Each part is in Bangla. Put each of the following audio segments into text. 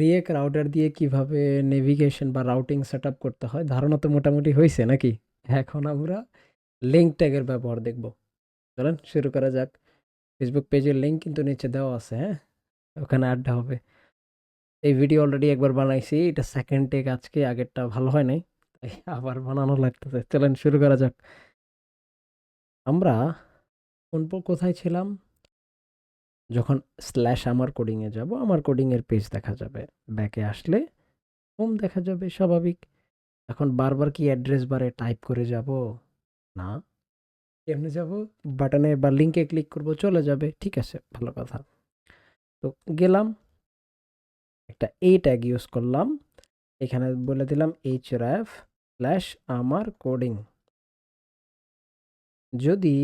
রিয়েক্ট রাউটার দিয়ে কিভাবে নেভিগেশন বা রাউটিং সেটআপ করতে হয় ধারণা তো মোটামুটি হয়েছে নাকি? এখন আমরা লিঙ্ক ট্যাগের ব্যবহার দেখব। চলেন শুরু করা যাক। ফেসবুক পেজের লিঙ্ক কিন্তু নিচে দেওয়া আছে, হ্যাঁ? ওখানে আড্ডা হবে। এই ভিডিও অলরেডি একবার বানাইছি, এটা সেকেন্ড টেক আজকে, আগেরটা ভালো হয় নাই, তাই আবার বানানো লাগতেছে। চলেন শুরু করা যাক। আমরা কোথায় ছিলাম? যখন স্ল্যাশ আমার কোডিংয়ে যাব, আমার কোডিংয়ের পেজ দেখা যাবে। ব্যাকে আসলে হোম দেখা যাবে, স্বাভাবিক। এখন বারবার কি অ্যাড্রেস বারে টাইপ করে যাব? না। কেমনে যাব? বাটনে বা লিঙ্কে ক্লিক করব, চলে যাবে। ঠিক আছে, ভালো কথা। তো গেলাম, একটা ট্যাগ ইউজ করলাম। এখানে বলে দিলাম href স্ল্যাশ আমার কোডিং। যদি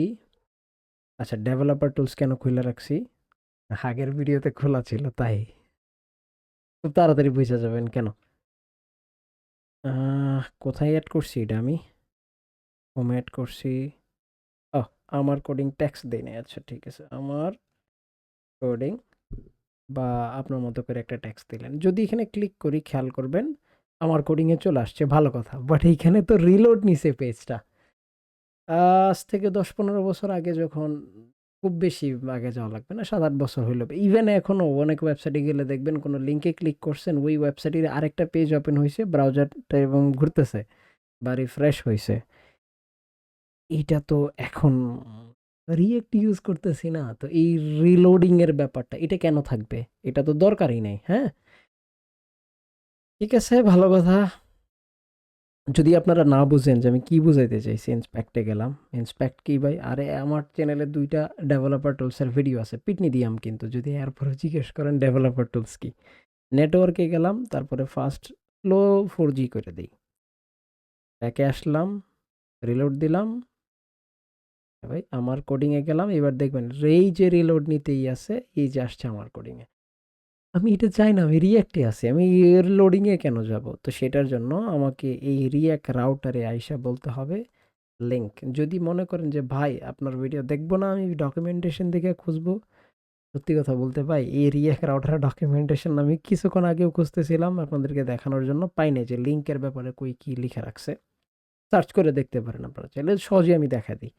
আচ্ছা, ডেভেলপার টুলস কেন খুলে রাখছি? আগের ভিডিওতে খোলা ছিল তাই। খুব তাড়াতাড়ি বুঝে যাবেন কেন। কোথায় অ্যাড করছি এটা আমি? হোমে অ্যাড করছি। আমার কোডিং ট্যাক্স দেই নাই। আচ্ছা ঠিক আছে, আমার কোডিং, বা আপনার মতো করে একটা ট্যাক্স দিলেন। যদি এখানে ক্লিক করি, খেয়াল করবেন আমার কোডিংয়ে চলে আসছে, ভালো কথা। বাট এইখানে তো রিলোড নিছে পেজটা। আজ থেকে ১০-১৫ বছর আগে, যখন খুব বেশি আগে যাওয়া লাগবে না, ৭-৮ বছর হইল। ইভেন এখনো অনেক ওয়েবসাইটে গেলে দেখবেন কোনো লিঙ্কে ক্লিক করছেন, ওই ওয়েবসাইটের আরেকটা পেজ ওপেন হইছে ব্রাউজারটা এবং ঘুরতেছে বা রিফ্রেশ হইছে। এইটা তো এখন রিয়েক্ট ইউজ করতেছি না, তো এই রিলোডিং এর ব্যাপারটা এটা কেন থাকবে? এটা তো দরকারই নেই, হ্যাঁ? ঠিক আছে, ভালো কথা। যদি আপনারা না বুঝেন যে আমি কি বুঝাইতে চাইছি, ইন্সপেক্টে গেলাম। ইন্সপেক্ট কি ভাই? আরে আমার চ্যানেলে ২টা ডেভেলপার টুলসের ভিডিও আছে। পিটনি দিয়াম কিন্তু, যদি এরপরে জিজ্ঞেস করেন ডেভেলপার টুলস কি। নেটওয়ার্কে গেলাম, তারপরে ফার্স্ট স্লো 4G করে দেই। ব্যাকে আসলাম, রিলোড দিলাম। ভাই আমার কোডিং এ গেলাম, এবার দেখবেন এই যে রিলোড নিতেই আছে, এই যে আসছে আমার কোডিং এ। আমি এটা চাই না, আমি রিঅ্যাক্টে আছি, আমি এর লোডিং এ কেন যাব? তো সেটার জন্য আমাকে এই রিঅ্যাক্ট রাউটারে আইসা বলতে হবে লিঙ্ক। যদি মনে করেন যে ভাই আপনার ভিডিও দেখবো না, আমি ডকুমেন্টেশন দেখে খুঁজবো, সত্যি কথা বলতে ভাই, এই রিঅ্যাক্ট রাউটার ডকুমেন্টেশন আমি কিছুক্ষণ আগেও খুঁজতেছিলাম আপনাদেরকে দেখানোর জন্য, পাই নাই যে লিঙ্কের ব্যাপারে কই কি লিখে রাখছে। সার্চ করে দেখতে পারেন আপনারা চাইলে, সহজে আমি দেখা দিই।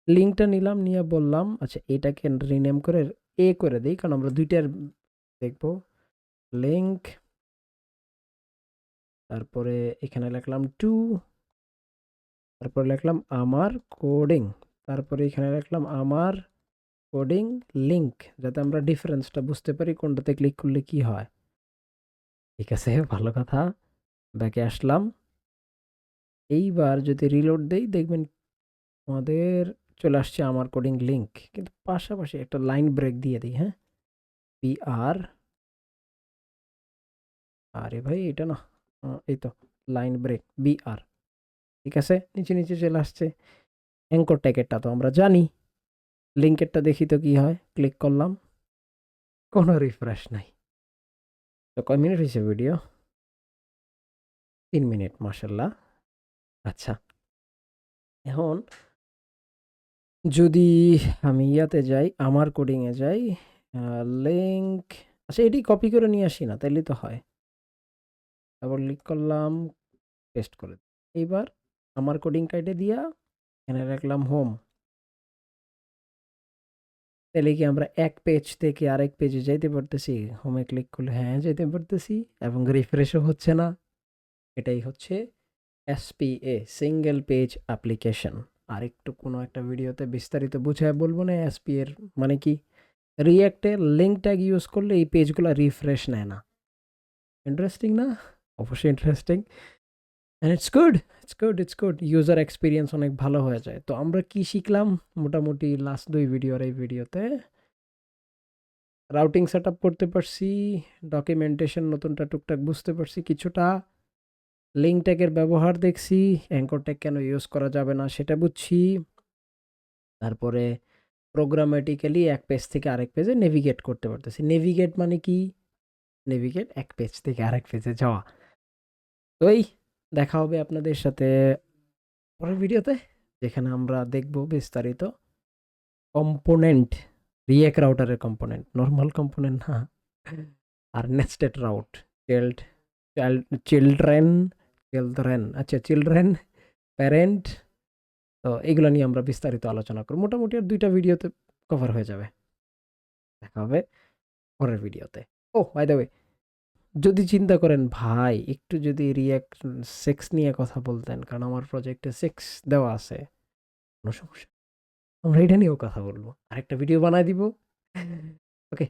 লিঙ্কটা নিলাম, নিয়ে বললাম আচ্ছা এটাকে রিনেম করে করে দিই, কারণ আমরা দুইটার দেখবো। লিঙ্ক, তারপরে এখানে লিখলাম টু, তারপরে লিখলাম আমার কোডিং, তারপরে এখানে লিখলাম আমার কোডিং লিঙ্ক, যাতে আমরা ডিফারেন্সটা বুঝতে পারি কোনটাতে ক্লিক করলে কি হয়। ঠিক আছে, ভালো কথা। ব্যাকে আসলাম। এইবার যদি রিলোড দেই, দেখবেন আমাদের চলে আসছে আমার কোডিং লিঙ্ক, কিন্তু পাশাপাশি একটা লাইন ব্রেক দিয়ে দিই, হ্যাঁ? পি আর, আরে ভাই এটা না, এই তো লাইন ব্রেক বি আর। ঠিক আছে, নিচে নিচে চলে আসছে। অ্যাঙ্কর ট্যাগেরটা তো আমরা জানি। লিঙ্কেরটা দেখি তো কি হয়। ক্লিক করলাম, কোনো রিফ্রেশ নাই। তো কয় মিনিট হয়েছে ভিডিও? ৩ মিনিট, মাসাল্লাহ। আচ্ছা, এখন যদি আমি ইয়াতে যাই, আমার কোডিংয়ে যাই, লিঙ্ক, আচ্ছা এটি কপি করে নিয়ে আসি না, তাইলে তো হয়। তারপর ক্লিক করলাম, পেস্ট করে দিই। এইবার আমার কোডিং কাইটে দিয়া এখানে রাখলাম হোম। তাহলে কি আমরা এক পেজ থেকে আরেক পেজে যাইতে পারতেছি? হোমে ক্লিক করলে হ্যাঁ যেতে পারতেছি, এবং রিফ্রেশও হচ্ছে না। এটাই হচ্ছে এসপিএ, সিঙ্গেল পেজ অ্যাপ্লিকেশন। আর একটু কোনো একটা ভিডিওতে বিস্তারিত বুঝায় বলবো না এসপি এর মানে কি। রিঅ্যাক্টের লিঙ্ক ট্যাগ ইউজ করলে এই পেজগুলো রিফ্রেশ নেয় না। ইন্টারেস্টিং না? অবশ্যই interesting. And it's good user experience অনেক ভালো হয়ে যায়। তো আমরা কি শিখলাম মোটামুটি লাস্ট ২ ভিডিওর এই ভিডিওতে? রাউটিং সেট আপ করতে পারছি, ডকুমেন্টেশন নতুনটা টুকটাক বুঝতে পারছি কিছুটা, লিঙ্ক ট্যাগের ব্যবহার দেখছি, অ্যাঙ্কর ট্যাগ কেন ইউজ করা যাবে না সেটা বুঝছি। তারপরে প্রোগ্রামেটিক্যালি এক পেজ থেকে আরেক পেজে নেভিগেট করতে পারতেছি। নেভিগেট মানে কি? নেভিগেট এক পেজ থেকে আরেক পেজে যাওয়া। তো এই দেখা হবে আপনাদের সাথে পরের ভিডিওতে, যেখানে আমরা দেখব বিস্তারিত কম্পোনেন্ট, রিয়েক্ট রাউটারের কম্পোনেন্ট, নরমাল কম্পোনেন্ট না, আর nested route child children children আচ্ছা চিলড্রেন প্যারেন্ট। তো এগুলো নিয়ে আমরা বিস্তারিত আলোচনা করব। মোটামুটি আর 2টা ভিডিওতে কভার হয়ে যাবে। দেখা হবে পরের ভিডিওতে। বাই দ্য ওয়ে, যদি চিন্তা করেন ভাই একটু যদি সেক্স নিয়ে কথা বলতেন, কারণ আমার প্রজেক্টে সেক্স দেওয়া আছে, কোনো সমস্যা, আমরা এটা নিয়েও কথা বলবো, আরেকটা ভিডিও বানায় দিব। ওকে।